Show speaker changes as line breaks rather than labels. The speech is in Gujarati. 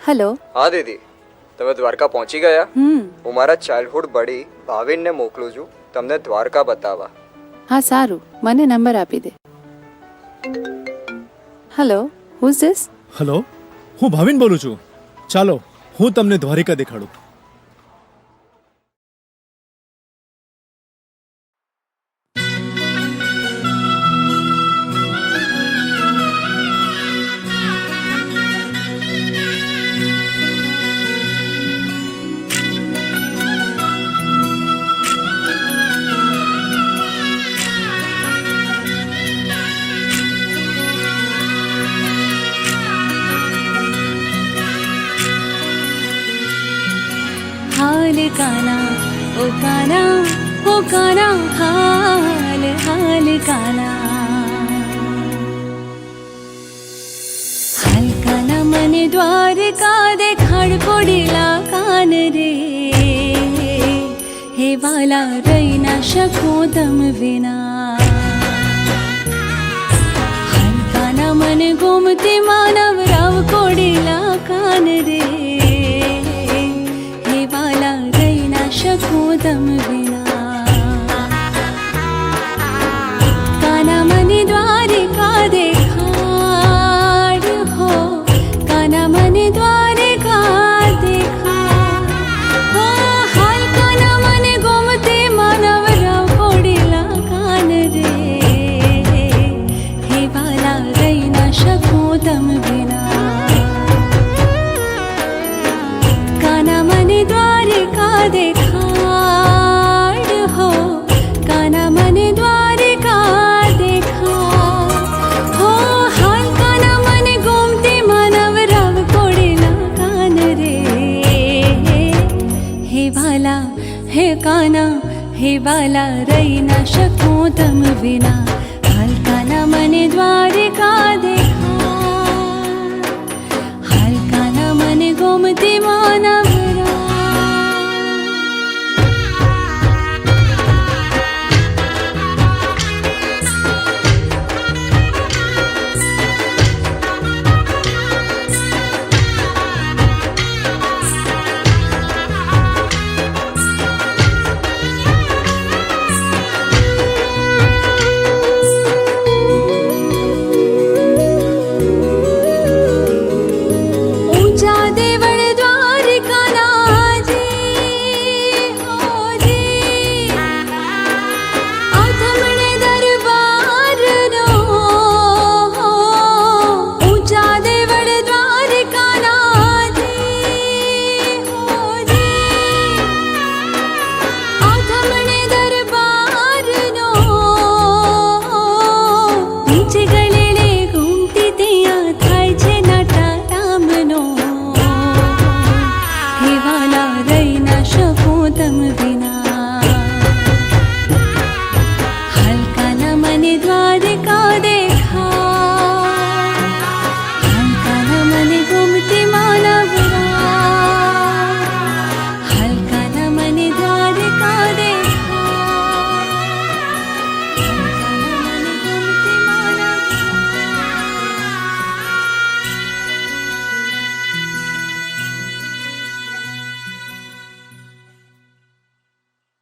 हेलो।
हाँ दीदी, તમે દ્વારકા પહોંચી ગયા? હું મારા ચાઇલ્ડહુડ બડી ભાવિનને મોકલું છું તમને દ્વારકા બતાવવા.
હા સારું, મને નંબર આપી દે. Hello, who is this?
Hello, હું ભાવિન બોલું છું. ચાલો હું તમને દ્વારિકા દેખાડું.
हाल काना ओ काना ओ काना हाल हाल काना हाल काना मने द्वारका देखाड़ पड़ेला कान रे हे वाला रही ना शको तम विना हाल काना मने गोमती मानव राव कोडेला कान रे શકું તમ વિના કાના મને દ્વારિકા દેખાડ હો કાના મને દ્વારિકા દેખાડ હો હાલ કાના મને ગોમતે માનવ રાવ કોડેલા કાન રે હે વાલા રહી ના શકું તમ વિના કાના મને દ્વારિકા દેખાડ हे काना हे वाला रही ना શકું તમ વિના હાલ કાના મને દ્વારિકા દેખાડ હાલ કાના મને ગોમતી માનવ